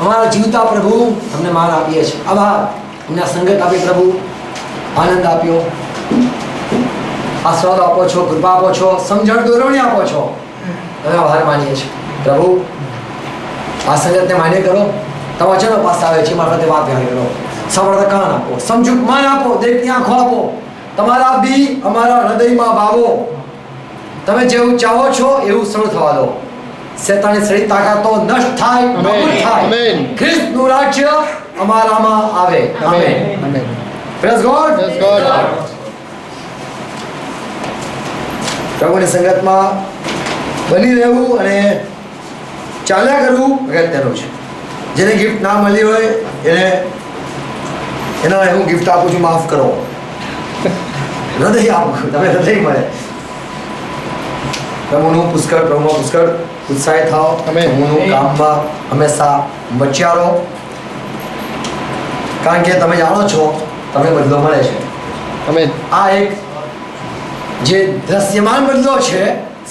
અમારા જીવતા પ્રભુ તમને માન આપીએ છીએ. આભાર. અમને સંગત આપી પ્રભુ, આનંદ આપ્યો, આશીર્વાદ આપો છો, કૃપા આપો છો, સમજણ દોરવણી આપો છો. તમે આભાર માનીએ છીએ પ્રભુ. આ સંગતને માન્ય કરો. તમારા વચનો પાસે આવે છે મારફતે વાત કરો. સાંભળતા કાન આપો, સમજુક મન આપો, દેખની આંખો આપો. તમારા બી અમારા હૃદયમાં વાવો. તમે જેવું ચાહો છો એવું સરળ થવા દો. શેતાની સળી તાકાતો નષ્ટ થાય, નાબૂદ થાય. ખ્રિસ્તનું રાજ્ય અમારામાં આવે. Amen. Amen. Praise God. Praise God. પ્રભુની સંગતમાં બની રહેવું અને ચાલ્યા કરવું અગત્યનું છે. જેને ગિફ્ટ ના મળી હોય એના હું ગિફ્ટ આપું છું, માફ કરો. હૃદય આપું, તમે હૃદય મળે. પ્રભુનું પુષ્કળ, પ્રભુમાં પુષ્કળ ઉત્સાહિત થાઓ. પ્રભુનું કામમાં હંમેશા બચ્યા રહો, કારણ કે તમે જાણો છો તમને બદલો મળે છે. આ એક જે દ્રશ્યમાન બદલો છે,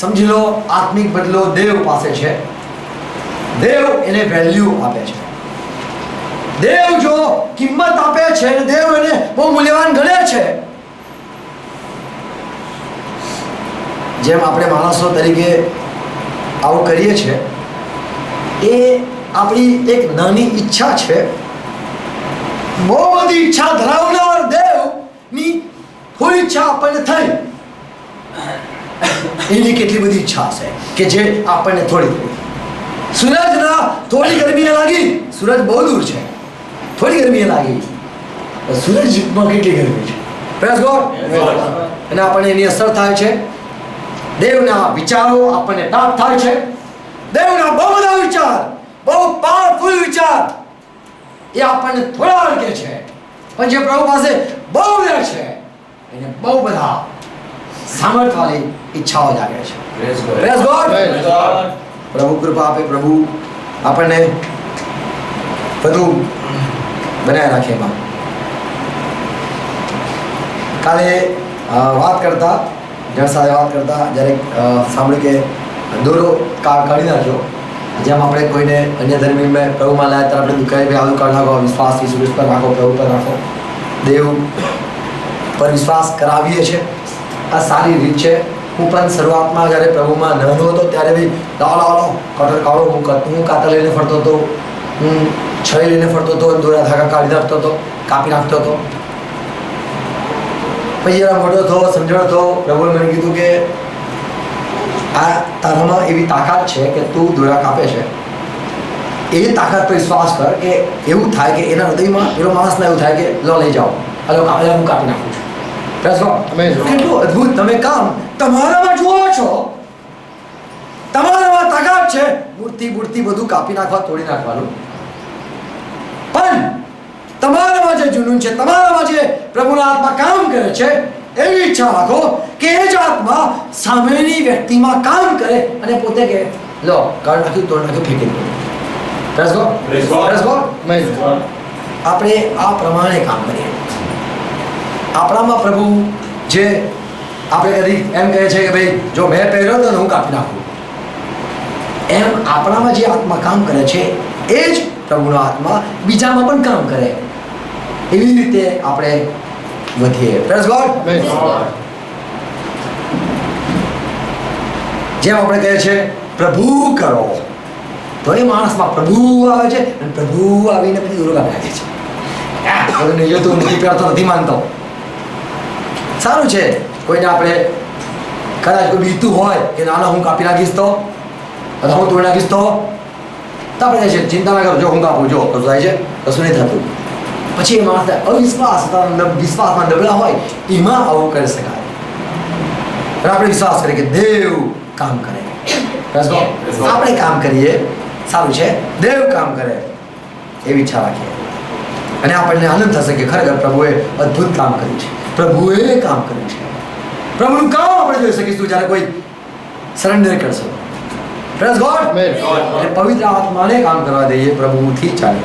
સમજી લો આત્મિક બદલો દેવ પાસે છે. દેવ એને વેલ્યુ આપે છે. દેવ જો કિંમત આપે છે, દેવ એને બહુ મૂલ્યવાન ગણે છે. જેમ આપણે માણસો તરીકે આવું કરીએ છીએ, એ આપણી એક નાની ઈચ્છા છે. બહુ બધી ઈચ્છા ધરાવનાર દેવની થોડી ઈચ્છા આપણને થઈ, એની કેટલી બધી ઈચ્છા હશે કે જે આપણને થોડી. સૂરજના થોડી ગરમી લાગી, સૂરજ બહુ દૂર છે, થોડી ગરમી લાગી, સૂરજમાં કેટલી ગરમી છે. Praise God. અને આપણને એની અસર થાય છે. દેવના વિચારો આપણને પ્રાપ્ત થાય છે. દેવના બહુ બધા વિચાર, બહુ પાવરફુલ વિચાર, એ આપણને થોડા અડકે છે, પણ જે પ્રભુ પાસે બહુ બધા છે એને બહુ બધા સામર્થ્યવાળી ઈચ્છાઓ જાગે છે. Praise God. પ્રભુ કૃપા આપે. પ્રભુ આપણને બધું બનાવી રાખે. એમાં કાલે વાત કરતા, જણ સાથે વાત કરતા જ્યારે સાંભળ્યું કે દોરો કાઢી નાખ્યો. જેમ આપણે કોઈને અન્ય ધર્મીમાં પ્રભુમાં લાવ્યા ત્યારે આપણે દુખાય ભાઈ આવું કાઢ નાખો, વિશ્વાસ ઈશ્વર પર રાખો, પ્રભુ પર રાખો, દેવ પર વિશ્વાસ કરાવીએ છીએ. આ સારી રીત છે. હું પણ શરૂઆતમાં જ્યારે પ્રભુમાં નાનો હતો ત્યારે બી લાવો કટર કાઢો, હું કાતર લઈને ફરતો હતો, હું છરી લઈને ફરતો હતો, દોરા ધાગા કાઢી નાખતો હતો, કાપી નાખતો હતો. પછી જરા મોટો થયો, સમજણ થયો, પ્રભુએ મને કીધું કે આ તારામાં એવી તાકાત છે કે તું દોરા કાપે છે, એવી તાકાત પર વિશ્વાસ કર કે એવું થાય કે એના હૃદયમાં પેલો માણસને એવું થાય કે લો લઈ જાઓ, હલો હું કાપી નાખું છું. કેટલું અદ્ભુત તમે કામ તમારામાં જુઓ છો. તમારામાં તાકાત છે મૂર્તિ બધું કાપી નાખવા, તોડી નાખવાનું. પણ તમારામાં જે જુનૂન છે, તમારામાં જે પ્રભુના આત્મા કામ કરે છે, એવી ઈચ્છા રાખો કે એ જ આત્મા સામેની વ્યક્તિમાં કામ કરે અને પોતે કે લો કાઢ નાખ્યું, તોડ નાખ્યું, ફેંકી દો. આપણે આ પ્રમાણે કામ કરીએ. આપણામાં પ્રભુ જે આપણે કદી એમ કહે છે કે ભાઈ જો મેં પહેર્યો તો હું કાપી નાખું, એમ આપણામાં જે આત્મા કામ કરે છે એ જ પ્રભુનો આત્મા બીજામાં પણ કામ કરે. એવી રીતે આપણે વધીએ. Praise God. જેમ આપણે કહે છે પ્રભુ કરો, તો એ માણસમાં પ્રભુ આવે છે અને પ્રભુ આવીને પછી દોરો કાપી નાખે છે. તું નથી પહેરતો, નથી માનતો. સારું છે. કોઈને આપણે કદાચ કોઈ બીતું હોય કે નાના હું કાપી નાખીશ તો, અથવા હું તોડી નાખીશ તો આપણે કહે છે ચિંતા ના કરો, જો હું કાપું, જો કશું થાય છે, કશું નહીં થતું. પછી એ માણસ અવિશ્વાસ અથવા વિશ્વાસમાં નબળા હોય એમાં આવું કરી શકાય. આપણે વિશ્વાસ કરીએ કે દેવ કામ કરે, આપણે કામ કરીએ, સારું છે, દેવ કામ કરે એવી ઈચ્છા રાખીએ. અને આપણને આનંદ થશે કે ખરેખર પ્રભુએ અદ્ભુત કામ કર્યું છે, પ્રભુએ કામ કર્યું છે. પ્રભુનું કામ આપણે જોઈ શકીશું જ્યારે કોઈ સરેન્ડર કરશે. Praise God. પવિત્ર આત્માને કામ કરવા દઈએ, પ્રભુથી ચાલે.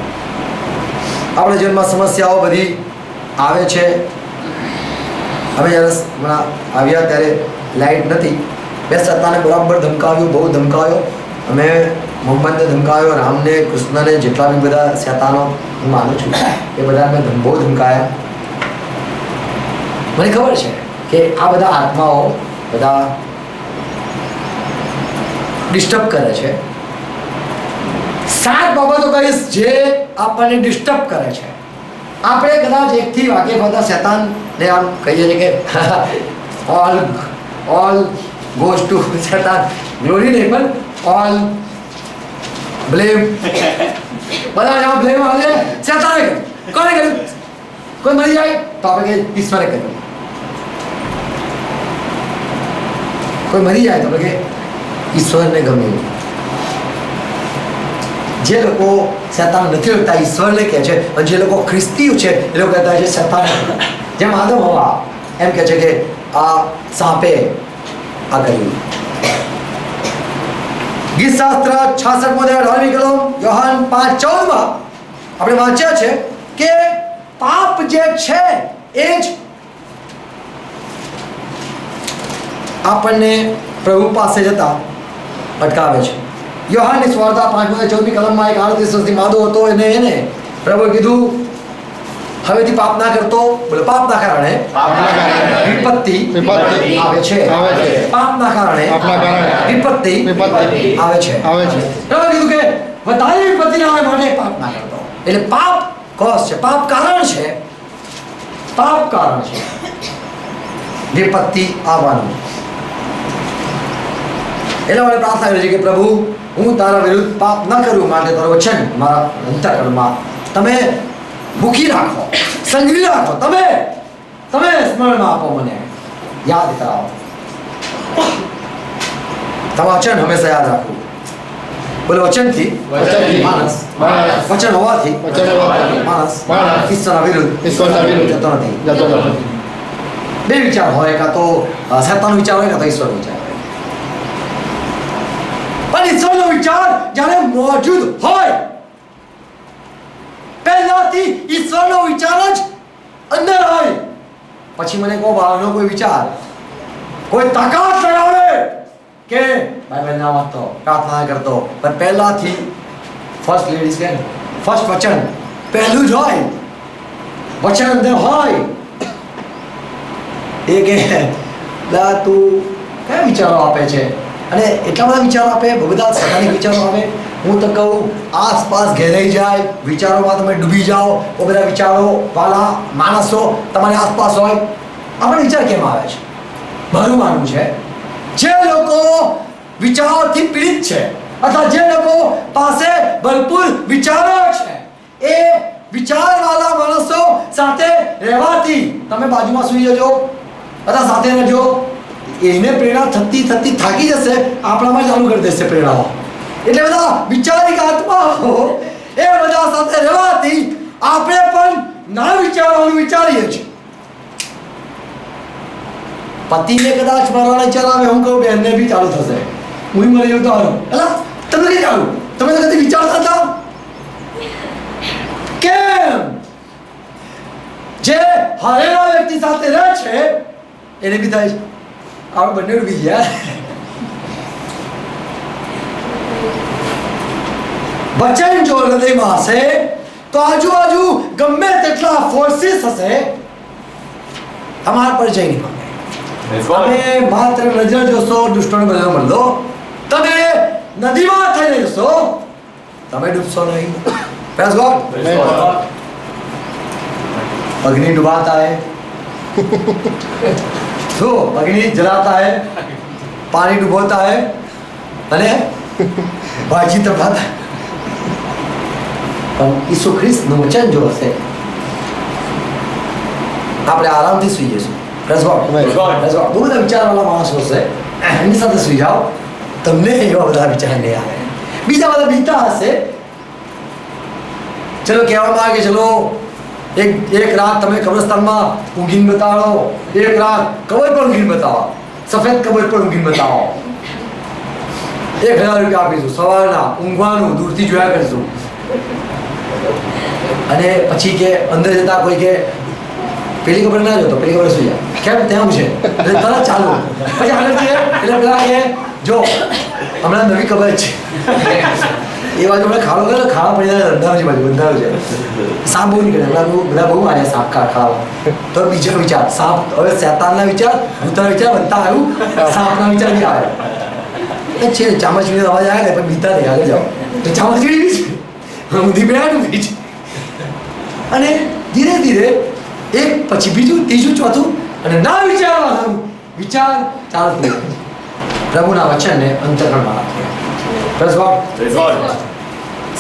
આપણા જીવનમાં સમસ્યાઓ બધી આવે છે. અમે જ્યારે હમણાં આવ્યા ત્યારે લાઇટ નથી, બે સત્તાને બરાબર ધમકાવ્યું, બહુ ધમકાવ્યો. અમે મોહમ્મદને ધમકાયો, રામને, કૃષ્ણને, જેટલા બી બધા શેતાનો હું માનું છું એ બધા મેં બહુ ધમકાયા. મને ખબર છે કે આ બધા આત્માઓ બધા ડિસ્ટર્બ કરે છે. 7 બાબતો કહીશ જે આપણને ડિસ્ટર્બ કરે છે. આપણે કદાચ એકથી વાકેફ હતા શેતાનને આમ કહીએ છીએ કે all goes to Shaitaan, glory નહીં પણ ઓલ બ્લેમ, બધા જવાબ બ્લેમ આવે શેતાને કર્યું. કોને કર્યું? કોઈ મરી જાય તો આપણે કહીએ ઈશ્વરે કર્યું. કોઈ મરી જાય તો આપણે કહીએ ઈશ્વરને ગમ્યું. જે લોકો શેતાન નથી ઓળખતા ઈશ્વરને કહે છે, અને જે લોકો ખ્રિસ્તીઓ છે એ લોકો કહેતા છે શેતાન. જેમ આદમ હવા એમ કહે છે કે આ સાપે આ કર્યું. ગીતશાસ્ત્ર 66 કલમ યોહાન 5:14 આપણે વાંચ્યા છે કે પાપ જે છે એ જ આપણને પ્રભુ પાસે જતા અટકાવે છે. યોહાનની સ્વાર્થા 5:14 કલમમાં એક 38 વર્ષથી માદો હતો એને પ્રભુએ કીધું હવેથી પાપ ના કરતો. બોલે પાપના કારણે વિપત્તિ આવે છે. પાપના કારણે વિપત્તિ આવે છે. પ્રભુએ કીધું કે વધારે વિપત્તિ ના આવે માટે પાપ ના કરતો. એટલે પાપ કોઝ છે, પાપ કારણ છે, પાપ કારણ છે વિપત્તિ આવવાનું. એટલે મને પ્રાર્થના કરી છે કે પ્રભુ હું તારા વિરુદ્ધ પાપ ન કરું માટે તારું વચન મારા અંતઃકરણમાં તમે મૂકી રાખો, સંગ્રહી રાખો. તમે સ્મરણમાં આપો, મને યાદ કરાવો. તમારું વચન હંમેશા યાદ રાખવું. બોલો વચનથી માણસ, વચન હોવાથી માણસ ઈશ્વરના વિરુદ્ધ જતો નથી. બે વિચાર હોય, કાં તો શેતાનનો વિચાર હોય, કાં તો ઈશ્વરનો વિચાર હોય. પણ ઈશ્વરનો વિચાર જ્યારે મોજૂદ હોય, પહેલાથી ઈશ્વરનો વિચાર જ અંદર હોય, પછી મને કોઈ બહારનો કોઈ વિચાર, કોઈ તાકાત લગાવે કે બાઇબલ ના વાંચતો, પ્રાર્થના કરતો, પણ પહેલાથી ફર્સ્ટ લેડીઝ કે ફર્સ્ટ વચન પહેલું જ હોય, વચન અંદર હોય. એ કે તું કયા વિચારો આપે છે? અને એટલા બધા વિચારો આપે, બધા સકારાત્મક વિચારો આવે. હું તો કહું આસપાસ ઘેરાઈ જાય, વિચારોમાં તમે ડૂબી જાઓ. એ બધા વિચારો વાળા માણસો તમારી આસપાસ હોય. આપણે વિચાર કેમ આવે છે? મારું માનવું છે જે લોકો વિચારોથી પીડિત છે અથવા જે લોકો પાસે ભરપૂર વિચારો છે એ વિચારવાળા માણસો સાથે રહેવાથી તમે બાજુમાં સૂઈ જજો અથવા સાથે રહેજો, એને પ્રેરણા થતી થાકી જશે, આપણામાં ચાલુ કરી દેશે પ્રેરણાઓ. એટલે બધા વિચારિક આત્માઓ એ બધા સાથે રહેવાથી આપણે પણ ના વિચારવાનું વિચારીએ છીએ. પતિને કદાચ મારવાના વિચાર આવે, હું કહું બેનને બી ચાલુ થશે. હું મરી જાઉં તો હારું. એટલે તમે કઈ ચાલુ? તમે તો કદી વિચારતા હતા કેમ? જે હારેલા વ્યક્તિ સાથે રહે છે એને બી થાય છે આપણે બંને ડૂબી ગયા. વચન જો હૃદયમાં હશે તો આજુબાજુ ગમે તેટલા ફોર્સિસ હશે તમારા પર જઈ નહીં પામે. તમે માત્ર નજર જોશો, દુષ્ટોને બધા મળો, તમે નદીમાં થઈને જશો, તમે ડૂબશો નહીં. Praise God. अग्नि डुबाता है तो अग्नि जलाता है, पानी डुबोता है અને ભાજી તપાતા. પણ ઈસુ ખ્રિસ્તનું વચન જો હશે આપણે આરામથી સુઈ જઈશું. બહુ બધા વિચારવાળા માણસો હશે, એમની સાથે સુઈ જાઓ, તમને એવા બધા વિચાર નહીં આવે. બીજા બધા બીતા હશે, ચલો કહેવામાં આવે કે ચલો એક રાત તમે કબ્રસ્તાનમાં ઊંઘીને બતાવો, એક રાત કબર પર ઊંઘીને બતાવો, સફેદ કબર પર ઊંઘીને બતાવો, 1000 રૂપિયા આપીશું, સવારના ઊંઘવાનું દૂરથી જોયા કરીશું. અને પછી કે અંદર જતા કોઈ કે પેલી ખબર ના જોતો, પેલી ખબર સુઈ જાય, કેમ ત્યાં છે એટલે તરત ચાલુ. પછી આગળ જઈએ એટલે પેલા કે જો હમણાં નવી ખબર છે એ બાજુ હમણાં ખાડો ગયો ખાવા પડી જાય અંધારો છે બાજુ અંધારો છે સાપ બહુ નીકળે હમણાં બધા બહુ આવ્યા સાપ ખાવા તો બીજો વિચાર સાપ હવે શેતાનના વિચાર ભૂતના વિચાર બનતા આવ્યું સાપના વિચાર બી આવે છે ચામાચીડીનો અવાજ આવે પણ બીતા નહીં આગળ જાઓ તો ચામાચીડી બી છે ઊંધી બેઠું બી છે અને ધીરે ધીરે એક પછી બીજું ત્રીજું ચોથું અને ના વિચારવાનું વિચાર ચાલુ થઈ પ્રભુના વચનને અંતકરણમાં રાખીએ. Praise God.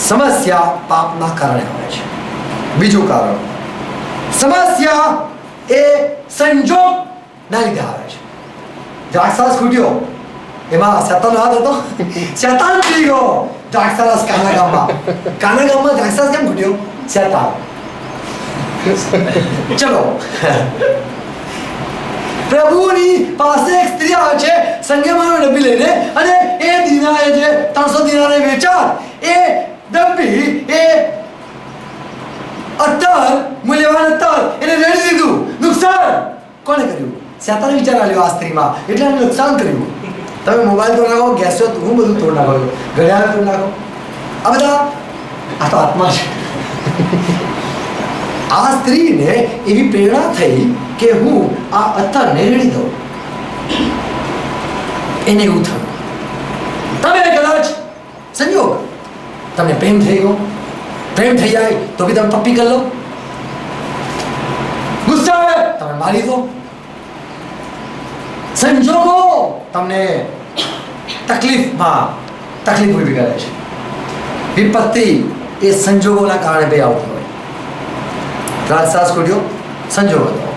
સમસ્યા પાપના કારણે આવે છે. બીજું કારણ સમસ્યા એ સંજોગના લીધે આવે છે. દ્રાક્ષરસ ખૂટ્યો એમાં શેતાનનો હાથ હતો શેતાન પી ગયો દ્રાક્ષરસ કાના ગામમાં દ્રાક્ષરસ કેમ ખૂટ્યો શેતાન. ચલો પ્રભુની પાસે એક સ્ત્રી આવે છે સંગેમાનો ડબ્બી લઈને અને એ દિનારે જે 300 દિનારે વેચાણ એ ડબ્બી એ અત્તર મૂલ્યવાન અત્તર એને રેડી દીધું. નુકસાન કોને કર્યું? શેતાને વિચાર આવ્યો આ સ્ત્રીમાં એટલે એને નુકસાન કર્યું. તમે મોબાઈલ તોડ નાખો ગેસ હું બધું તોડ નાખો ઘડિયાળ તોડ નાખો આ બધા આ તો આત્મા છે. આ સ્ત્રીને એવી પ્રેરણા થઈ કે હું આ અત્તરને રેડી દઉં. એને એવું થયું. તમે કદાચ સંજોગ તમને પ્રેમ થઈ ગયો પ્રેમ થઈ જાય તો બી તમે પપ્પી કરી લો. ગુસ્સા આવે તમે મારી દો. સંજોગો તમને તકલીફ ઊભી કરે છે. વિપત્તિ એ સંજોગોના કારણે બે આવતી હોય. દ્રાક્ષરસ ખૂટ્યો સંજોગ હતો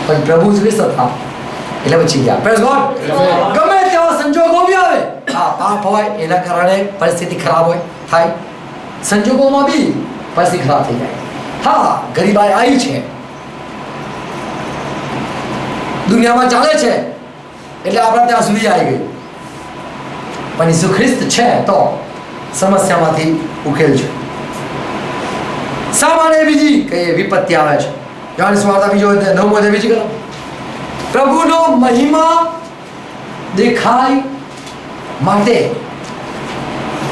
પણ પ્રભુ ખ્રિસ્ત હતા એટલે બચી ગયા. Praise God. ગમે તેવા સંજોગો બી આવે પાપ હોય એના કારણે પરિસ્થિતિ ખરાબ હોય થાય સંજોગોમાં બી પરિસ્થિતિ ખરાબ થઈ જાય. હા ગરીબાઈ આવી છે દુનિયામાં ચાલે છે એટલે આપણે ત્યાં સુધી આવી ગઈ પણ ઈસુ ખ્રિસ્ત છે તો સમસ્યામાંથી ઉકેલ છે. શા માટે બીજી કઈ વિપત્તિ આવે છે? યોહાનની સુવાર્તા બીજો 9મો અધ્યાય બીજી કરો. પ્રભુનો મહિમા દેખાય માટે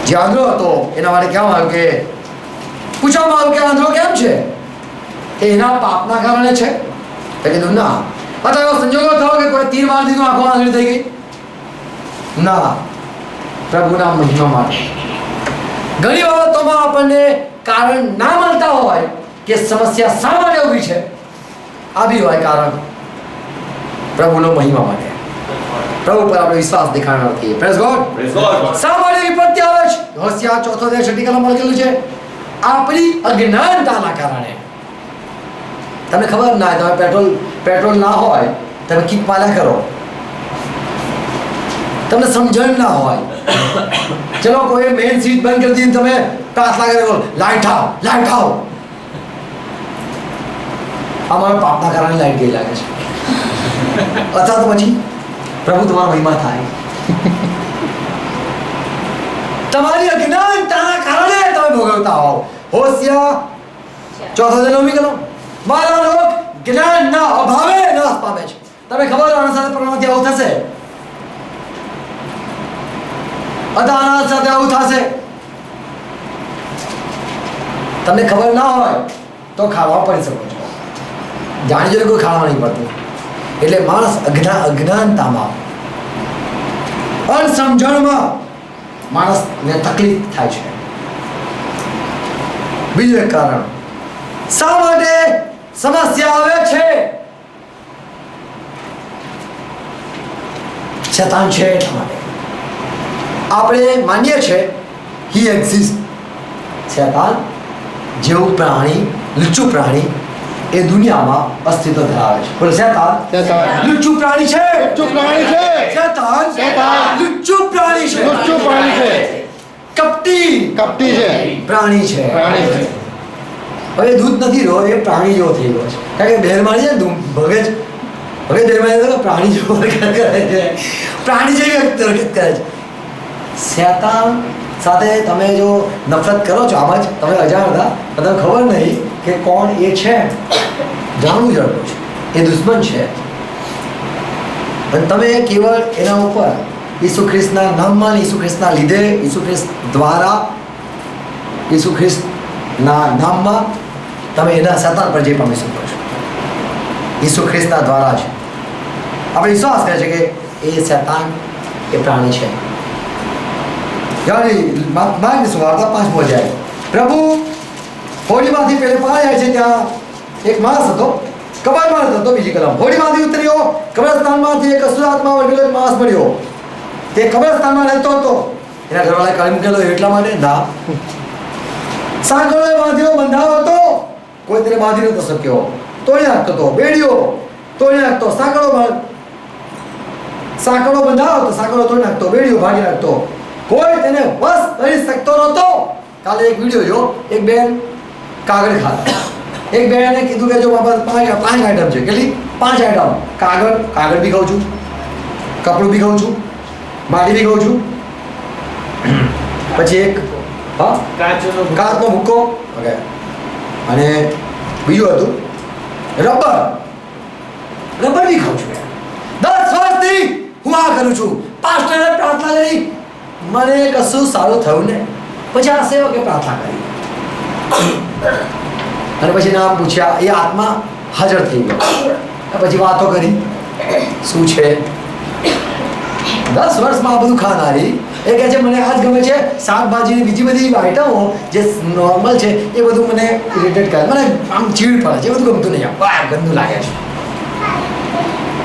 જે આંધળો હતો એના માટે કહેવામાં આવ્યું કે પૂછવામાં આવ્યું કે આંધળો કેમ છે? એના પાપના કારણે છે? તો કીધું ના. અથવા એવો સંજોગો થયો કે કોઈ તીર મારી દીધું આંખો આંધળી થઈ ગઈ? ના, પ્રભુના મહિમા માટે. ઘણી બાબતોમાં આપણને કારણ ના મળતા હોય કે સમસ્યા શા માટે ઊભી છે આ બી હોય કારણ પ્રભુનો મહિમા માટે. પ્રભુ પર આપણે વિશ્વાસ દેખાડવાનો નથી. Praise God. શા માટે વિપત્તિ આવે છે? હોશિયાર 4 અધ્યાય 6 કલમમાં લખેલું છે આપણી અજ્ઞાનતાના કારણે. તમને ખબર ના હોય તમે પેટ્રોલ ના હોય તમે કિક માર્યા કરો તમને સમજણ ના હોય ચલો કોઈ મેઇન સીટ બંધ કરી દીધી તમે તાસ લાગે લાઈટ આવ અમારા પાપના કારણે લાઈટ ગઈ લાગે છે અથવા તો પછી પ્રભુ તમારો મહિમા થાય. તમારી અજ્ઞાનતાના કારણે તમે ભોગવતા હોવ. હોશિયાર 4 અધ્યાય 9મી કલમ મારા લોક જ્ઞાનના અભાવે નાશ પામે છે. તમે ખબર આના સાથે પ્રમાણથી આવું થશે આના સાથે આવું થશે. તમને ખબર ના હોય તો ખાવા પડી શકો છો. જાણી જોઈને કોઈ ખાવા નહીં પડતું. એટલે માણસ અજ્ઞાનતામાં અણસમજણમાં માણસને તકલીફ થાય છે. બીજું એક કારણ શા માટે સમસ્યા આવે છે? શેતાન છે એટલા માટે. આપણે માનીએ છીએ હી એક્ઝિસ્ટ. શેતાન જેવું પ્રાણી લુચ્ચું પ્રાણી એ દુનિયામાં અસ્તિત્વ ધરાવે છે. બોલો શેતાન લુચ્ચું પ્રાણી છે. શેતાન લુચ્ચું પ્રાણી છે. કપટી છે પ્રાણી છે. હવે દૂધ નથી રહ્યો એ પ્રાણી જેવો થઈ ગયો છે. કારણ કે બેર મારી જાય ભગે બેર મારી તો પ્રાણી જેવો કરે છે. પ્રાણી જેવી હરકત કરે છે. શેતાન સાથે તમે જો નફરત કરો છો આમ જ તમે અજાણ હતા તમને ખબર નહીં કે કોણ એ છે. જાણવું જરૂર છે એ દુશ્મન છે અને તમે કેવળ એના ઉપર ઈસુ ખ્રિસ્તના નામમાં, ઈસુ ખ્રિસ્તના લીધે, ઈસુ ખ્રિસ્ત દ્વારા, ઈસુ ખ્રિસ્તના નામમાં તમે એના શેતાન પર જય પામી શકો છો. ઈસુ ખ્રિસ્તના દ્વારા જ આપણે વિશ્વાસ કરે છે કે એ શેતાન એ પ્રાણી છે. માર્કની સુવાર્તા 5મો અધ્યાય. પ્રભુ હોડીમાંથી પેલે પાર જાય છે ત્યાં એક માણસ હતો, કબરમાં હતો. બીજી કલમ, હોડીમાંથી ઉતર્યો, કબ્રસ્તાનમાંથી એક અશુદ્ધાત્મા વળગેલો એક માણસ મળ્યો. તે કબ્રસ્તાનમાં રહેતો હતો. એના ઘરવાળાએ કાઢી મૂકેલો એટલા માટે ના, સાંકળોએ બાંધ્યો, બંધાયો હતો, કોઈ તેને બાંધી નતો શક્યો, તોડી નાખતો હતો. બેડીઓ તોડી નાખતો, સાંકળો બંધાયો તો સાંકળો તોડી નાખતો, બેડીઓ ભાગી નાખતો, કોઈ તેને વશ કરી શકતો નહોતો. કાલે એક વિડીયો જો, એક બેન કાગળ ખાતા, એક બેને કીધું કે જો બાબા 5 આઈટમ છે. કેટલી? 5 આઈટમ. કાગળ બી ખાઉં છું, કપડું બી ખાઉં છું, માટી બી ખાઉં છું, પછી એક કાચનો ભૂક્કો, ઓકે, અને બીજું હતું રબર બી ખાઉં છું. 10 વર્ષથી હું આ કરું છું. પાસ્ટરે પ્રાર્થના કરી, મને કશું સારું થયું ને. પછી આ સેવકે પ્રાર્થના કરી અને પછી નામ પૂછ્યા, એ આત્મા હાજર થઈ ગયો. પછી વાતો કરી શું છે. 10 વર્ષમાં આ બધું ખાનારી એ કહે છે મને આજ ગમે છે, શાકભાજીની બીજી બધી આઈટમો જે નોર્મલ છે એ બધું મને ઇરિટેટ કરે, મને આમ ચીડ પડે છે, એ બધું ગમતું નહીં, બહાર ગંદુ લાગે છે.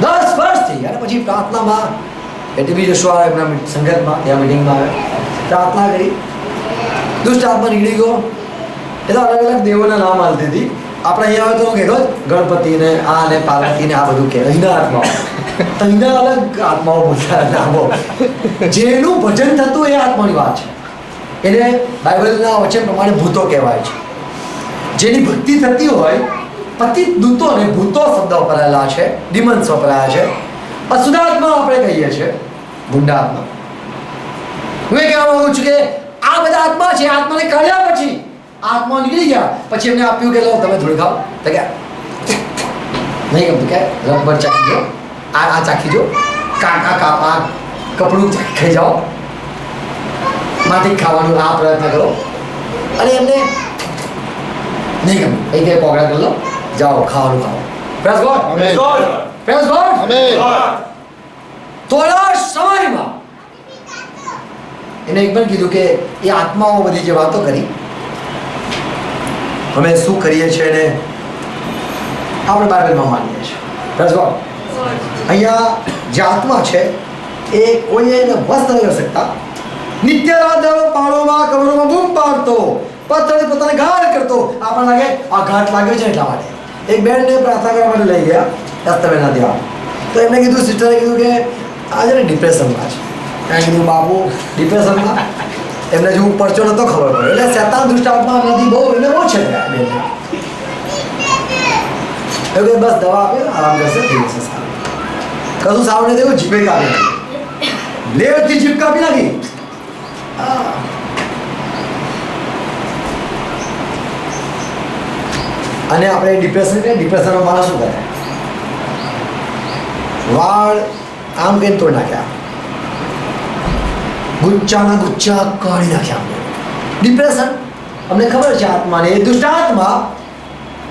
10 વર્ષથી. અને પછી પ્રાર્થનામાં એટલે બીજો શું આવે એમના સંગતમાં, ત્યાં મિટિંગમાં આવે, પ્રાર્થના કરી, દુષ્ટ આત્મા નીકળી ગયો. એ તો અલગ અલગ દેવોના નામ હાલતી હતી. આપણે અહીંયા આવે તો કહેતો ગણપતિને આ ને પાર્વતીને આ બધું કહેવાય હિના આત્માઓ. તો હિના અલગ આત્માઓ બોલતા નામો, જેનું ભજન થતું એ આત્માની વાત છે. એને બાઇબલના વચન પ્રમાણે ભૂતો કહેવાય છે. જેની ભક્તિ થતી હોય, પતિત દૂતો અને ભૂતો શબ્દ વપરાયેલા છે, ડિમન્સ વપરાયા છે. અશુદ્ધાત્મા આપણે કહીએ છીએ, ગુંડા આત્મા. હું એ કહેવા માંગુ છું કે આ બધા આત્મા છે. આત્માને કાઢ્યા પછી આત્મા નીકળી ગયા, પછી એમને આપ્યું કે લો તમે થોડી ખાઓ. તો કે નહીં ગમતું, કે રબર ચાખી જો, આ ચાખી જો, કાપા કપડું ખાઈ જાઓ, માટી ખાવાનું આ પ્રયત્ન કરો. અને એમને નહીં ગમ્યું, એ કે પોગડા કરી લો, જાઓ ખાવાનું ખાઓ. Praise God, praise God. થોડા સમયમાં એને એકદમ કીધું કે એ આત્માઓ બધી જે વાતો કરી, અમે શું કરીએ છીએ ને આપણે બાઇબલમાં માનીએ છીએ. Praise God. અહીંયા જે આત્મા છે એ કોઈ એને વસ્ત નહીં કરી શકતા. નિત્ય રાત પાડોમાં કબરોમાં બૂમ પાડતો, પથ્થર પોતાને ઘાટ કરતો. આપણને લાગે આ ઘાટ લાગ્યો છે એટલા માટે. એક બેનને પ્રાર્થના કરવા માટે લઈ ગયા દસ્તવેજના ત્યાં. તો એમને કીધું, સિસ્ટરે કીધું કે આજે ને ડિપ્રેશનમાં છે. ત્યાં કીધું બાપુ ડિપ્રેશનમાં? એમને જો પરચો નતો ખબર પડે. એટલે શેતાન દુષ્ટ આત્મા નથી બહુ, એટલે બહુ છે બેનને. બસ દવા આપે, આરામ કરશે, થઈ જશે સારું. કશું સારું નહીં થયું, જીભે કાપી નાખી, લેવથી જીભ કાપી નાખી. અને આપણે ડિપ્રેશનમાં માણસ શું કરે? વાળ આમ કઈ તોડ નાખ્યા, ગુચ્ચાના ગુચ્ચા કાઢી નાખ્યા. ડિપ્રેશન અમને ખબર છે આત્માને, એ દુષ્ટ આત્મા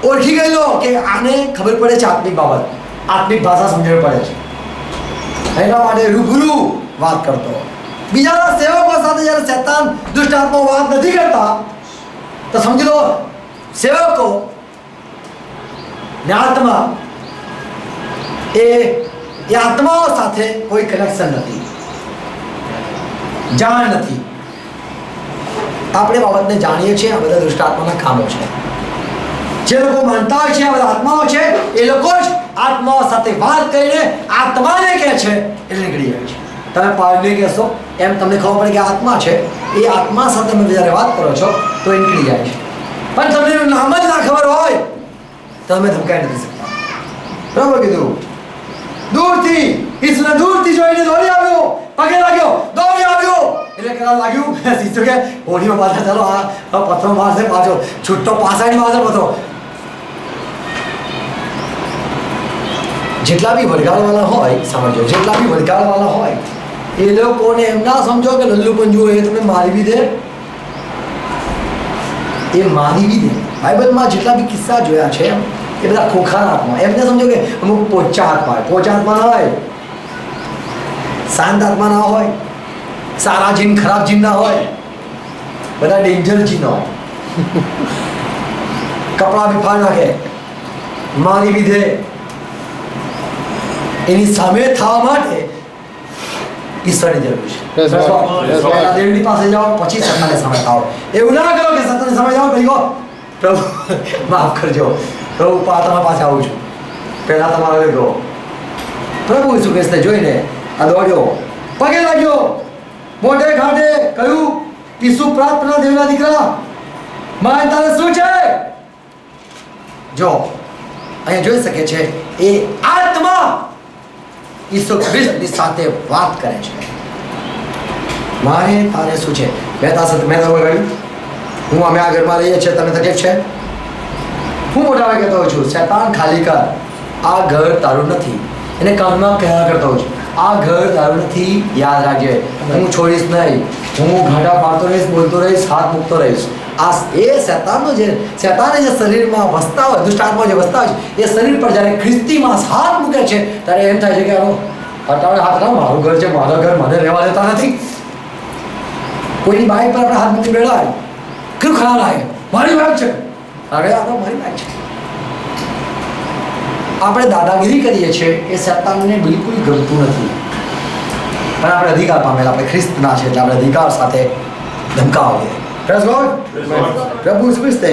ઓળખી ગયેલો કે આને ખબર પડે છે આત્મિક બાબત, આત્મિક ભાષા સમજણ પડે છે, એના માટે રૂબરૂ વાત કરતો. બીજા સેવકો સાથે જ્યારે શેતાન દુષ્ટ આત્મા વાત નથી કરતા તો સમજી લો સેવકો ને આત્મા એ આત્માઓ સાથે કોઈ કનેક્શન નથી, જાણ નથી. આપણે બાબતને જાણીએ છીએ, આ બધા દુષ્ટ આત્માના કામો છે. જે લોકો માનતા હોય છે આ બધા આત્માઓ છે, એ લોકો જ આત્માઓ સાથે વાત કરીને આત્માને કહે છે એટલે નીકળી જાય છે. તમે પાડને કહેશો એમ તમને ખબર પડે કે આત્મા છે, એ આત્મા સાથે તમે જ્યારે વાત કરો છો તો એ નીકળી જાય છે. પણ તમને એનું નામ જ ના ખબર હોય તો તમે ધમકાઈ નથી શકતા. બરાબર કીધું. દૂરથી ઈસુને દૂરથી જોઈને દોડી આવ્યો, પગે લાગ્યો, દોડી આવ્યો. એટલે કેવા લાગ્યું ઈસુ કે હોડીમાં પાછા ચાલો, આ પથ્થરો મારશે, પાછો છૂટો પાછળની પાછળ પથ્થરો. જેટલા બી વળગાડવાળા હોય, સમજો, જેટલા બી વળગાડવાળા હોય એ લોકોને એમ ના સમજો કે લલ્લુ પંજુ એ તમે મારી બી દે, એ મારી બી દે. બાઇબલમાં જેટલા બી કિસ્સા જોયા છે એ બધા ખોખાર આત્મા. એમને સમજો કે અમુક પોચા આત્મા હોય, પોચા આત્મા ના હોય, શાંત આત્મા ના હોય, સારા જીન ખરાબ જીન ના હોય, બધા ડેન્જર જીન હોય. કપડા બી ફાડ નાખે, મારી બી દે. એની સામે થવા માટે ઈશ્વરની જરૂર છે. પહેલા દેવની પાસે જાઓ, પછી સત્તાની સામે થાઓ. એવું ના કરો કે સત્તાની સામે જાઓ ભાઈ, પ્રભુ માફ કરજો, પ્રભુ તમારા પાસે આવું છું, પહેલા તમારે કહો. પ્રભુ ઈસુ ખ્રિસ્તને જોઈને આ દોડ્યો, પગે લાગ્યો, મોઢે ઘાટે કહ્યું, ઈસુ પ્રાર્થના દેવના દીકરા, મારે તારે શું છે? જો અહીંયા જોઈ શકે છે એ આત્મા ઈસુ ખ્રિસ્તની સાથે વાત કરે છે. મારે તારે શું છે? મેં તારે કહ્યું, હું અમે આ ઘરમાં રહીએ છીએ, તને તકલીફ છે? હું મોટા ભાઈ કહેતો છું, શૈતાન ખાલી કર, આ ઘર તારું નથી. એને કાનમાં કહ્યા કરતો છું, આ ઘર તારું નથી, યાદ રાખજે. હું છોડીશ નહીં, હું ઘાટા મારતો રહીશ, બોલતો રહીશ, હાથ મૂકતો રહીશ. આ એ શૈતાનનો જે શરીરમાં વસતા હોય, દુષ્ટાત્મા જે વસતા હોય છે, એ શરીર પર જ્યારે ખ્રિસ્તીમાં હાથ મૂકે છે ત્યારે એમ થાય છે કે હટાવે હાથ ના, મારું ઘર છે, મારા ઘર મને રહેવા દેતા નથી. કોઈની બાઇક પર આપણે હાથ મૂકી બેઠા, કેટલું ખરાબ લાગે, મારી બાઇક છે, અરે આ તો મારી બાઇક છે. આપણે દાદાગીરી કરીએ છીએ એ શૈતાનને બિલકુલ ગમતું નથી. પણ આપણે અધિકાર પામેલા, આપણે ખ્રિસ્તના છે એટલે આપણે અધિકાર સાથે ધમકાવીએ. Praise God. પ્રભુ ઈસુ ખ્રિસ્તે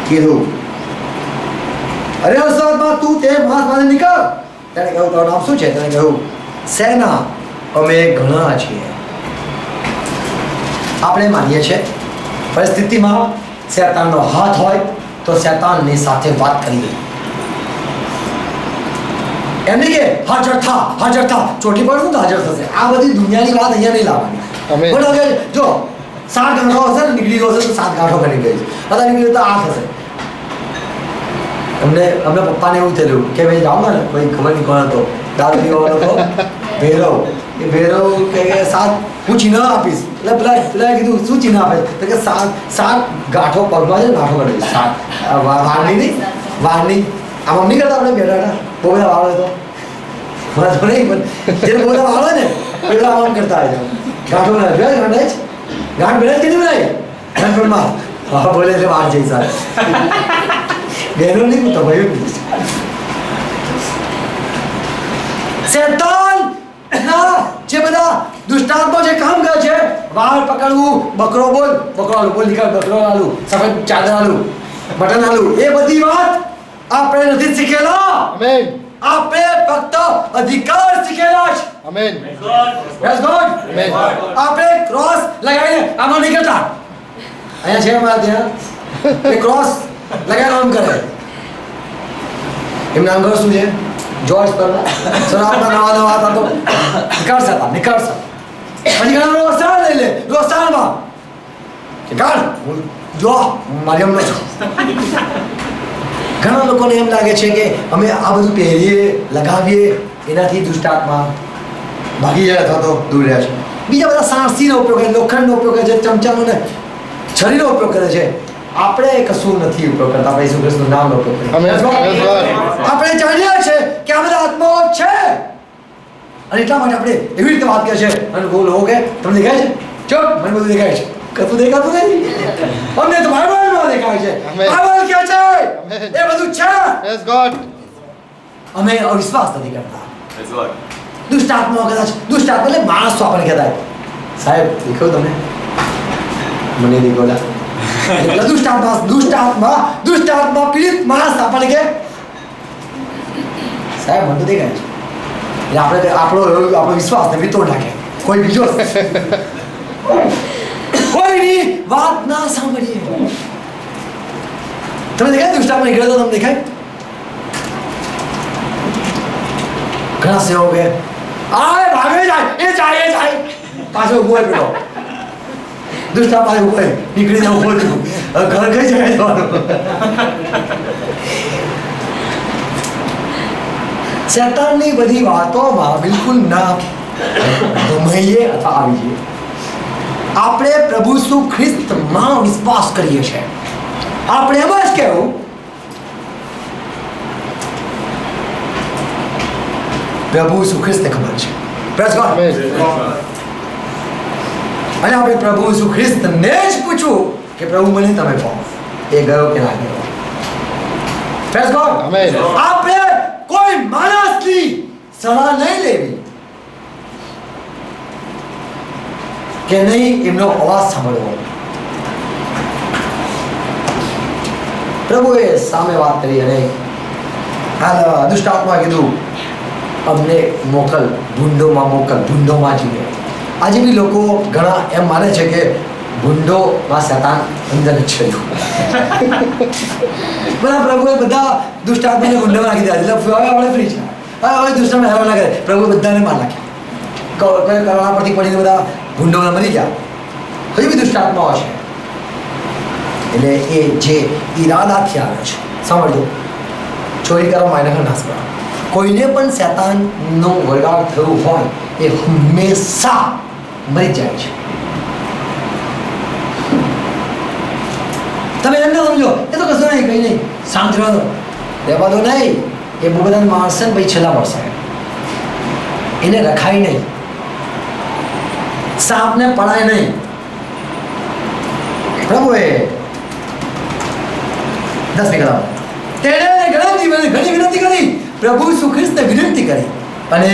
કીધું, અરે અસવાદમાં તું તે માણસમાંથી નીકળ. તેણે કહ્યું, તારું નામ શું છે? તેણે કહ્યું, સેના, અમે ઘણા છીએ. આપણે માનીએ છીએ પરિસ્થિતિમાં શૈતાનનો હાથ હોય તો શૈતાનની સાથે વાત કરી. એમ નહીં કે હાજર થા, ચોટી પર શું હાજર થશે? આ બધી દુનિયાની વાત અહીંયા નહીં લાવવાની. પણ હવે જો 7 ગાંઠો હશે ને, નીકળી ગયો હશે તો 7 ગાંઠો કરી ગઈ છે, બધા નીકળી તો 8 હશે. અમને પપ્પાને એવું થયેલું કે ભાઈ જાઓ ને, ભાઈ ખબર નહીં કોણ હતો, દારૂ પીવાનો હતો, ભેરવ. એ ભેરવ કે 7 હું ચિહ્ન આપીશ. એટલે પેલા કીધું શું ચિહ્ન આપે? તો કે 7 ગાંઠો પગમાં છે, ગાંઠો કરી 7 વાળની નહીં, વાળની આમ નહીં કરતા આપણે બેઠા, બહુ બધા વાળો હતો, મને તો નહીં, પણ જેને બહુ બધા વાળો ને પેલા આમ કરતા હોય ગાંઠો બનાવે. ગાંઠ બેઠા કેટલી બનાવી નાનપણમાં? હા બોલે એટલે વાત જઈ સાહેબ, બહેનો નહીં તો ભાઈ. શૈતાન જે બધા દુષ્ટાત્મા જે કામ કરે છે, વાળ પકડવું, બકરો બોલ, બકરો આલુ બોલ, નીકળ બકરો આલુ, સફેદ ચાદર આલુ, બટન આલુ, એ બધી વાત આપણે નથી શીખેલા. આમેન. આપણે ફક્ત અધિકાર શીખેલા છે. આમેન. Praise God. આમેન. આપણે ક્રોસ લગાવીને આમાં નહીં કરતા. અહીંયા છે અમારા ત્યાં એ ક્રોસ લગાવીને આમ કરે. એમનું નામ શું છે? જોર્જ પરના. શરાબના નવા હતા તો નિકાળતા. પછી ઘણા રોસાણ લઈ લે, રોસાણમાં કે કાઢ જો મારી એમનો છું. ઘણા લોકોને એમ લાગે છે કે અમે આ બધું પહેરીએ, લગાવીએ, એનાથી દુષ્ટાત્મા ભાગી જાય અથવા તો દૂર રહ્યા છે. બીજા બધા સાણસીનો ઉપયોગ કરે, લોખંડનો ઉપયોગ કરે છે, ચમચાનો ને છરીનો ઉપયોગ કરે છે. આપણે કશું નથી ઉપયોગ કરતા, આપણે ઈસુ ખ્રિસ્તનું નામનો ઉપયોગ કરીએ. આપણે જાણીએ છીએ કે આ બધા આત્માઓ છે અને એટલા માટે આપણે એવી રીતે વાત કરીએ છીએ. અને બોલ હો કે તમને દેખાય છે? ચો મને બધું દેખાય છે, કશું દેખાતું નથી. અમને તો બાઇબલમાં દેખાય છે. બાઇબલ કહે છે એ બધું છે. Yes God. અમે અવિશ્વાસ નથી કરતા. Yes God. દુષ્ટાત્મા કદાચ દુષ્ટાત્મા એટલે માણસ તો આપણે કહેતા સાહેબ દેખાવ તમને મને દેખોલા એટલે દુષ્ટાત્મા પીડિત માણસ આપણને કે સાહેબ મને તો દેખાય છે. એટલે આપણો વિશ્વાસ ને વિતોડ નાખે. કોઈ બીજો કોઈની વાત ના સાંભળીએ. તમે દેખાય દુષ્ટાત્મા નીકળે તો તમને દેખાય? ઘણા સેવો કે આય ભાગે જાય પાછો ઉભો પેલો દુષ્ટાત્મા પાસે ઉભો નીકળીને ઉભો થયું. ઘર કઈ જાય જવાનું? શૈતાનની બધી વાતોમાં બિલકુલ ના ગમઈએ અથવા આવી જઈએ. આપણે પ્રભુ ઈસુ ખ્રિસ્તમાં વિશ્વાસ કરીએ છીએ. આપણે એમ જ કહેવું પ્રભુ ઈસુ ખ્રિસ્તને ખબર છે. Praise God. અને આપણે પ્રભુ ઈસુ ખ્રિસ્તને જ પૂછવું કે પ્રભુ મને તમે કહો એ ગયો કે ના ગયો. Praise God. આપણે કોઈ માણસની સલાહ નહીં લેવી કે નહીં એમનો અવાજ સાંભળવો. પ્રભુએ સામે વાત કરી અને હાલ દુષ્ટાત્મા કીધું અમને મોકલ, ભૂંડોમાં મોકલ, ભૂંડોમાં જીવે. આજે બી લોકો ઘણા એમ માને છે કે ભૂંડોમાં શેતાન અંદર જ છે. બધા પ્રભુએ બધા દુષ્ટાત્માને ભૂંડોમાં નાખી દીધા એટલે હવે આપણે ફ્રી છે. હવે દુષ્ટાત્મા હેરાન ના કરે. પ્રભુએ બધાને માર નાખ્યા. કરોડા પરથી પડીને બધા ભૂંડોમાં મરી ગયા. હજુ બી દુષ્ટાત્માઓ છે. એટલે એ જે ઈરાદાથી આવે છે, સાંભળજો, ચોરી કરવા માયનકર નાશ કરવા, કોઈને પણ શેતાનનો વળગાડ થયું હોય એ હંમેશા મરી જાય છે. તમે એમ ના સમજો એ તો કશું નહીં, કંઈ નહીં, શાંત રહો, રહેવા દો નહીં. એ બહુ બધા માણસે ને પછી છેલ્લા પડશે. એને રખાય નહીં, સાપને પડાય નહીં. પ્રભુએ 10મી કલમ તેણે ઘણી વિનંતી કરી. પ્રભુ ઈસુ ખ્રિસ્તને વિનંતી કરી અને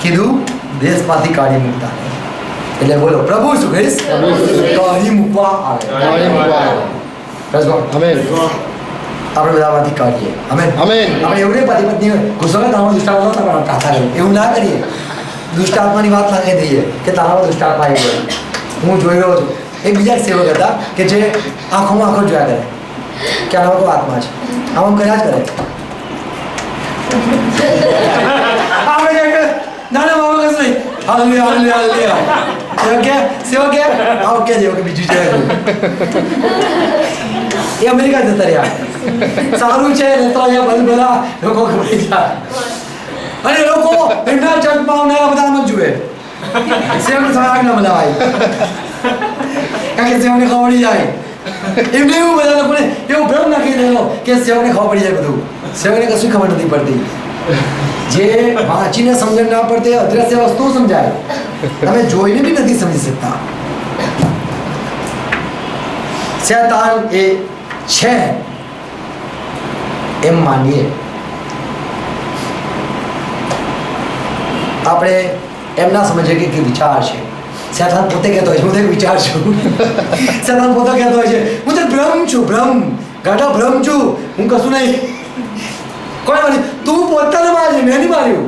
કીધું દેશમાંથી કાઢી મૂકતા નહીં. એટલે બોલો પ્રભુ ઈસુ ખ્રિસ્ત કાઢી મૂકવા આવે. આપણે બધામાંથી કાઢીએ. આપણે એવું નહીં પતિ પત્ની ગુસ્સો કરે તમારો દુષ્ટાત્મા તમે કાઢા કરીએ, એવું ના કરીએ. દુષ્ટાત્માની વાત ના કહી દઈએ કે તારામાં દુષ્ટાત્મા આવી ગયો. હું જોઈ રહ્યો છું એક બીજા સેવક હતા કે જે આંખોમાં આંખો જોયા કરે કે આનામાં કોઈ આત્મા છે, આમ કર્યા જ કરે. આપણે ના ના બાબા કશું નહીં, હાલેલુયા સેવક આવું કે જેવું કે બીજું છે. એ અમેરિકા જતા રહ્યા. સારું છે ને તો અહીંયા બધા લોકો ખબર જાય અને લોકો એમના ચર્ચમાં આવનારા બધા આમ જ જુએ. સેવકને સવાગ ના મલાવાય કારણ કે સેવકને ખબર પડી જાય. એમને એવું બધા લોકોને એવું ભ્રમ નાખી દેલો કે સેવકને ખબર પડી જાય બધું. સેવકને કશું ખબર નથી પડતી. જે વાંચીને સમજણ ના પડતી અદ્રશ્ય વસ્તુ સમજાય. તમે જોઈને બી નથી સમજી શકતા. શૈતાન એ છે એમ માનીએ. આપણે એમ ના સમજીએ કે વિચાર છે. શૈતાન પોતે કહેતો હોય છે હું તો એક વિચાર છું. શૈતાન પોતે કહેતો હોય છે હું તો ભ્રમ છું, ગાઢો ભ્રમ છું, હું કશું નહીં. કોઈ મારી તું પોતાને મારે, મેં નહીં માર્યું.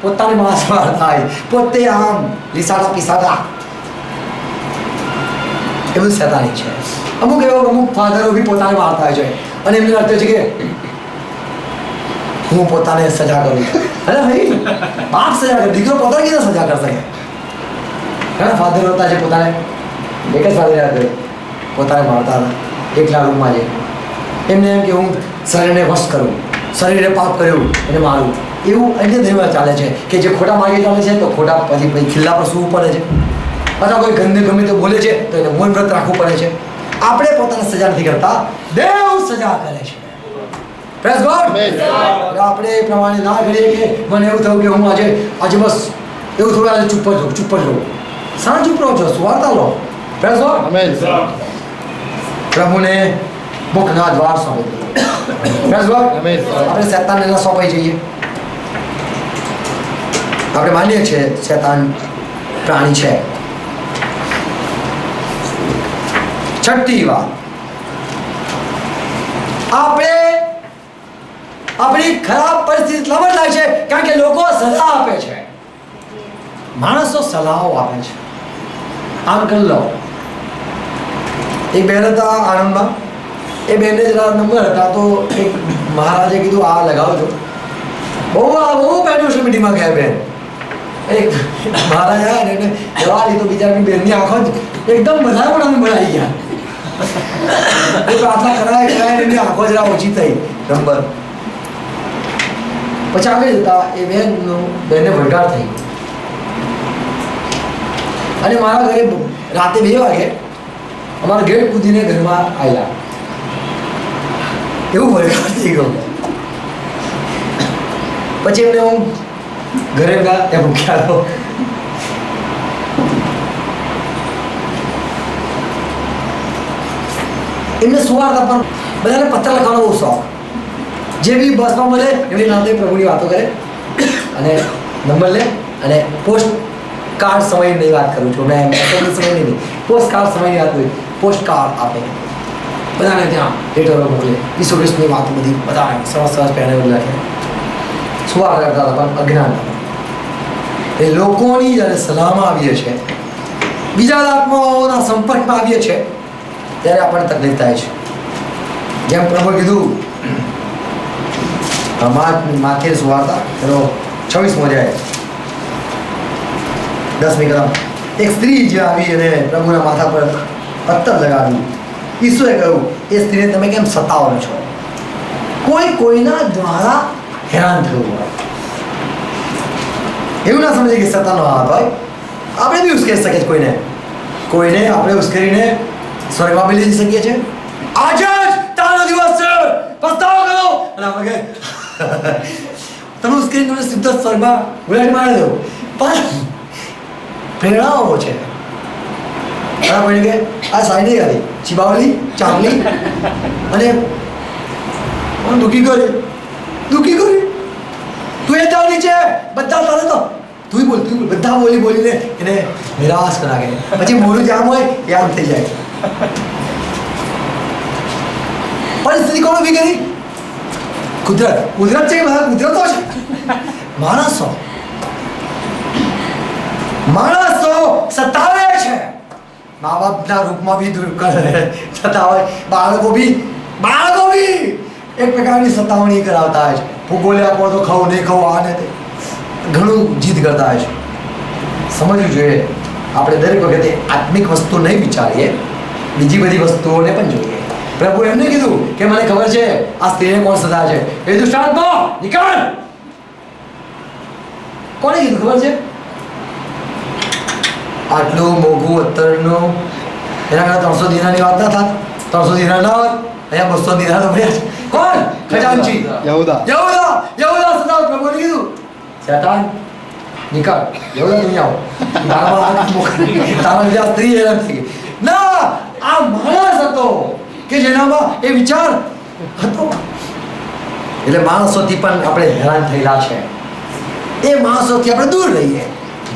પોતાને માસ મારતા હોય, પોતે આમ લીસાડા પીસાડા, એ બધું શૈતાની છે. અમુક ફાધરો બી પોતાને મારતા હોય છે અને એમને અર્થ છે કે હું પોતાને સજા કરું. અરે ભાઈ બાપ સજા કરે, દીકરો પોતાને કીધે સજા કરશે. ઘણા ફાધર હતા જે પોતાને એક જ ફાધર હતા પોતાને મારતા હતા એકલા રૂમમાં જઈ. એમને એમ કે હું શરીરને વશ કરું, શરીરે પાપ કર્યું એને મારું. એવું અન્ય ધર્મમાં ચાલે છે કે જે ખોટા માર્ગે ચાલે છે તો ખોટા પછી ખિલ્લા પર સૂવું પડે છે, અથવા કોઈ ગમે તે બોલે છે તો એને મૌન વ્રત રાખવું પડે છે. આપણે પોતાને સજા નથી કરતા, દેવ સજા કરે છે. Praise God. આપણે એ પ્રમાણે ના કરીએ કે મને એવું થયું કે હું આજે બસ એવું થોડું આજે ચૂપ જ રહું. સારા ચૂપ રહો છો, સુવાર્તા લો. Praise God. પ્રભુને મુખના દ્વાર સોંપી દઈએ. Praise God. આપણે શૈતાનને ના સોંપાઈ જઈએ. આપણે માનીએ છીએ શૈતાન પ્રાણી છે. છઠ્ઠી વાત, આપણે આપણી ખરાબ પરિસ્થિતિ લબર થાય છે કારણ કે લોકો સલાહ આપે છે. માણસો સલાહો આપે છે. આમ કરી લો. એક બહેન હતા આણંદમાં, એ બહેનને જરા નંબર હતા તો એક મહારાજે કીધું આ લગાવજો. બહુ બેઠું છે મીટિંગમાં ગયા બેન. એક મહારાજ આવ્યા ને એને જવા લીધું. બીજાની બહેનની આંખો એકદમ બધા પણ બનાવી ગયા. પ્રાર્થના કરાય એમની આંખો જરા ઓછી થઈ નંબર. પછી આગળ જતા એ બેનને વળગાડ થઈ. અને મારા ઘરે રાતે 2 વાગે અમારા ગેટ કૂદીને ઘરમાં આવેલા. એવું ભયંકર થઈ ગયું. પછી એમને હું ઘરે ગયા ત્યાં મૂક્યા હતો. એમને સુવાર્તા પણ બધાને પત્ર લખવાનો બહુ શોખ. જે બી બસમાં મળે એમની નાતે પ્રભુની વાતો કરે અને નંબર લે અને પોસ્ટ કાર્ડ સમયની વાત કરું છું. મેં સમયની નહીં, પોસ્ટ કાર્ડ સમયની વાત કરી. પોસ્ટ કાર્ડ આપે બધાને, ત્યાં લેટરો મોકલે. ઈસુ ખ્રિસ્તની વાતો બધી બધાને સરસ સરસ પહેરે લખે. સુવાર્તા કરતા હતા પણ અજ્ઞાન હતા. એ લોકોની જ્યારે સલાહમાં આવીએ છીએ, બીજા આત્માઓના સંપર્કમાં આવીએ છીએ, ત્યારે આપણને તકલીફ થાય છે. જેમ પ્રભુ કીધું માથે સુવાર્તા એનો 26મો અધ્યાય 10મી કલમ. એક સ્ત્રી જે આવી અને પ્રભુના માથા પર પત્તર લગાવ્યું. ઈસુએ કહ્યું, એ સ્ત્રીને તમે કેમ સતાવો છો? કોઈના દ્વારા હેરાન થયું હોય. એવું ના સમજે કે સતાનો હાથ હોય. આપણે બી ઉશ્કેરી શકીએ કોઈને આપણે ઉશ્કેરીને સ્વર્ગમાં બી લઈ શકીએ છીએ. આજે જ તારો દિવસ છે, પસ્તાવો કરો. અને આપણે કહે તમે ઉશ્કેરી તમને સીધો સ્વર્ગમાં ગુલાટી મારી દો. પણ પ્રેરણાઓ છે. આપણે કે આ સાઈડે ગાડી ચીબાવલી ચાવલી અને દુઃખી કરી તું એ જાવ નીચે, બધા તારે તો તું બોલ બધા બોલીને એને નિરાશ કરાવે. પછી મોડું જામ હોય એ આમ થઈ જાય. પરિસ્થિતિ કોણ ઊભી કરી? કુદરત છે. બધા કુદરતો છે. માણસો સતાવે છે. મા બાપના રૂપમાં બી દૂર થતા હોય. બાળકો બી એક પ્રકારની સતાવણી કરાવતા હોય છે. ભૂગોલે આપો તો ખાવું નહીં ખાવું, આ ને તે ઘણું જીદ કરતા હોય છે. સમજવું જોઈએ આપણે દરેક વખતે આત્મિક વસ્તુ નહીં વિચારીએ, બીજી બધી વસ્તુઓને પણ જોઈએ. પ્રભુ એમને કીધું કે મને ખબર છે આ સ્ત્રીને કોણ સતાવે છે. એ દુષ્ટાત્મા નીકળ. કોને કીધું ખબર છે? આટલું મોંઘું અત્તરનું એના કરતા 300 દિનારની વાત ના થાત. 300 દિનાર ના હોત, અહીંયા 200 દિનાર મળ્યા છે. કોણ? ખજાનચી યહૂદા સતાવ. પ્રભુએ કીધું શેતાન નીકળ, યહૂદા તું આવો. તારા લીધે આ સ્ત્રી હેરાન થઈ ગઈ. ના, આ માણસ હતો કે જેનામાં એ વિચાર હતો. એટલે માણસોથી પણ આપણે હેરાન થયેલા છે. એ માણસોથી આપણે દૂર રહીએ.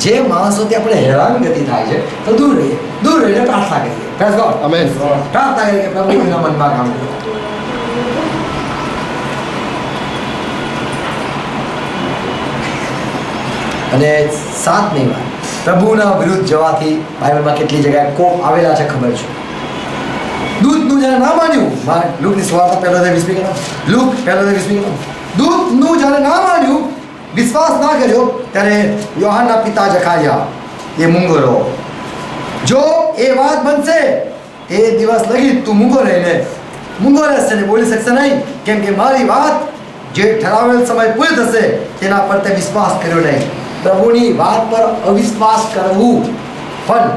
જે માણસોથી આપણે હેરાનગતિ થાય છે તો દૂર રહીને પ્રાર્થના કરીએ. Praise God. આમેન. પ્રાર્થના કરીએ કે પ્રભુ એના મનમાં કામ કરો. અને 7મી વાત, પ્રભુના વિરુદ્ધ જવાથી બાઇબલમાં કેટલી જગ્યાએ કોપ આવેલા છે ખબર છે. દૂતનું જ્યારે ના માન્યું, લૂકની સુવાર્તા 1:20 કલમ, લૂક 1:20 કલમ. દૂતનું જ્યારે ના માન્યું, વિશ્વાસ ના કર્યો, ત્યારે યોહાનના પિતા જકારિયા એ મૂંગો રહો. જો એ વાત બનશે એ દિવસ લગી તું મૂંગો રહેશે ને બોલી શકશે નહીં, કેમ કે મારી વાત જે ઠરાવેલ સમય પૂરી થશે તેના પર તે વિશ્વાસ કર્યો નહીં. પ્રભુની વાત પર અવિશ્વાસ કરવું પણ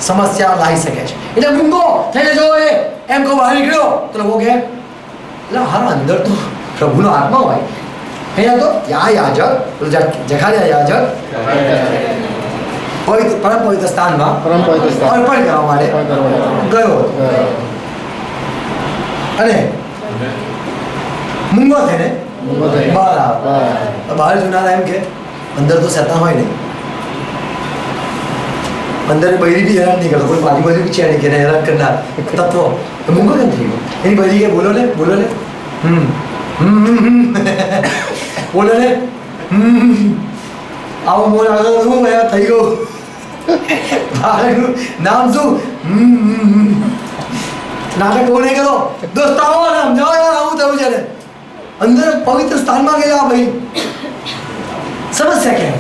સમસ્યા લાવી શકે છે. એટલે મૂંગો થઈને જો એ એમ કહું બહાર નીકળ્યો તો લોકો કહે એટલે હારા અંદર તો પ્રભુનો આત્મા હોય. અહીંયા તો યાજક જખારિયા યાજક પરમ પવિત્ર સ્થાનમાં અર્પણ કરવા માટે ગયો અને મૂંગો થઈને બહાર આવ્યો. બહાર જુનારા એમ કે અંદર તો શેતાન હોય નહીં, અંદર બૈરી બી હેરાન નહીં કરતો, કોઈ બાજુ બી છે નહીં કે હેરાન કરનાર તત્વો. મૂંગો કેમ થઈ ગયો? એની બૈરી કે બોલો ને બોલો ને આવો મોર આગળ હું થઈ ગયો. નામ શું? નાટક કોને કરો? દોસ્ત આવો ને સમજાવો યાર, આવું થયું છે ને. અંદર પવિત્ર સ્થાનમાં ગયેલા ભાઈ. સમસ્યા કેમ?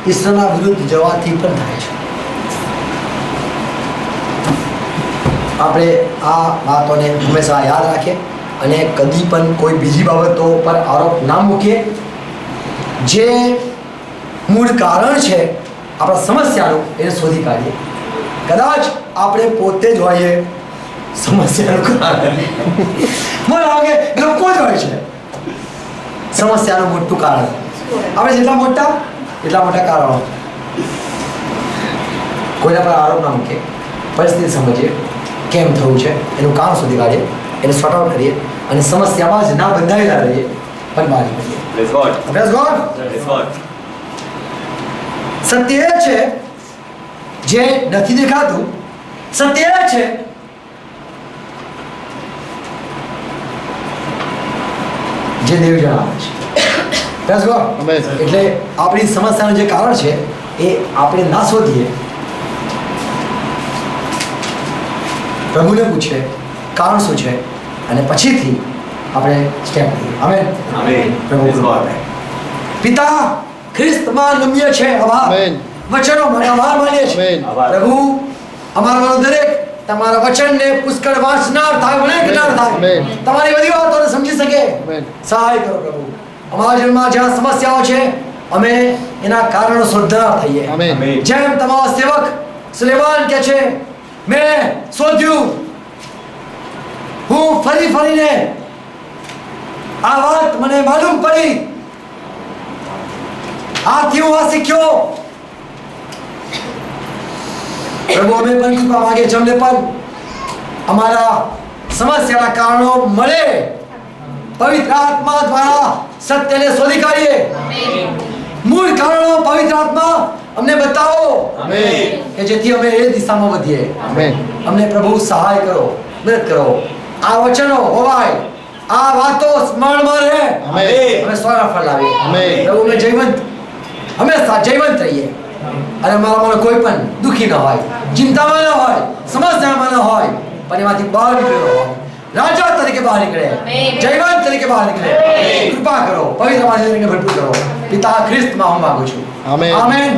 ઈશ્વરના વિરુદ્ધ જવાથી પણ થાય છે. આપણે આ વાતોને હંમેશા યાદ રાખીએ અને કદી પણ કોઈ બીજી બાબતો પર આરોપ ના મૂકીએ. જે મૂળ કારણ છે આપણા સમસ્યાનું એને શોધી કાઢીએ. કદાચ આપણે પોતે જ હોઈએ સમસ્યાનું કારણ. મને લાગે લોકો જ હોય છે સમસ્યાનું મોટું કારણ. આપણે જેટલા મોટા એટલા મોટા કારણો. કોઈના પર આરોપ ના મૂકીએ, પરિસ્થિતિ સમજીએ કેમ થયું છે, એનું કામ શોધી કાઢીએ, એને સોર્ટ આઉટ કરીએ અને સમસ્યામાં જ ના બંધાયેલા રહીએ પણ બહાર નીકળીએ. Praise God. સત્ય એ છે જે નથી દેખાતું, સત્ય એ છે જે દેવ જણાવે છે. Praise God. એટલે આપણી સમસ્યાનું જે કારણ છે એ આપણે ના શોધીએ, પ્રભુને પૂછે કારણ શું છે અને પછીથી આપણે સ્ટેપ લઈએ. આમેન. પ્રભુ કૃપા કરે. પિતા ખ્રિસ્તમાં નમ્ય છે આભાર. વચનો માટે આભાર માનીએ છીએ પ્રભુ. અમારામાંનો દરેક તમારા વચનને પુષ્કળ વાંચનાર થાય, વળગનાર થાય, તમારી બધી વાતોને સમજી શકે. સહાય કરો પ્રભુ. અમારા જીવનમાં જ્યાં સમસ્યાઓ છે અમે એના કારણો શોધનાર થઈએ. જેમ તમારા સેવક સુલેમાન કહે છે, મેં શોધ્યું, હું ફરી ફરીને આ વાત મને માલુમ પડી, આથી હું આ શીખ્યો. પ્રભુ અમે પણ કૃપા માંગે છે, અમને પણ અમારા સમસ્યાના કારણો મળે, પવિત્ર આત્મા દ્વારા સત્યને શોધી કાઢીએ. મૂળ કારણો પવિત્ર આત્મા અમને બતાવો કે જેથી અમે એ દિશામાં વધીએ. અમને પ્રભુ સહાય કરો, મદદ કરો. આ વચનો હોવાય, આ વાતો સ્મરણમાં રહે, અમે સ્વર્ણ ફળ લાવીએ. પ્રભુ અમે જીવંત, હંમેશા જીવંત રહીએ અને અમારામાં કોઈ પણ દુઃખી ન હોય, ચિંતામાં ન હોય, સમસ્યામાં ન હોય, પણ એમાંથી બહાર નીકળ્યો હોય, રાજા તરીકે બહાર નીકળે, જયવંત તરીકે બહાર નીકળે. કૃપા કરો, પવિત્ર વાણીને ભરપૂર કરો. પિતા ખ્રિસ્તમાં હું માંગુ છું. આમેન. આમેન.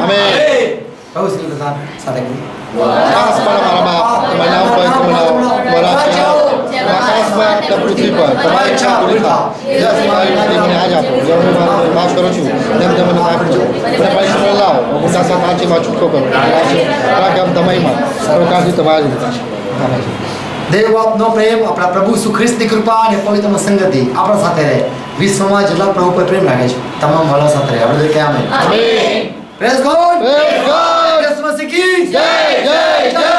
પ્રભુ શ્રી પ્રસાદ સાથે કરી. આકાશમાં મારા બાપ, તમારું નામ પવિત્ર બનાવો, આકાશમાં પૃથ્વી પર તમારી ઈચ્છા પૂરી થાય. મારી મને આજ આપો, જે હું માફ કરું છું તેમ તમે માફ કરજો. અને પરીક્ષા લાવો, મોટા સાચીમાં છૂટકો કરો. કામ તમારીમાં સર્વકારથી તમારી રીતે છે. દેવ આપનો પ્રેમ, આપણા પ્રભુ ઈસુ ખ્રિસ્તની કૃપા અને પવિત્ર સંગતિ આપણા સાથે રહે. વિશ્વમાં જેટલા પ્રભુ પર પ્રેમ રાખે છે તમામ વાળા સાથે રહે. આપણે કે amen. Amen. Praise God. Praise God. Yesu Masih કી જય જય જય.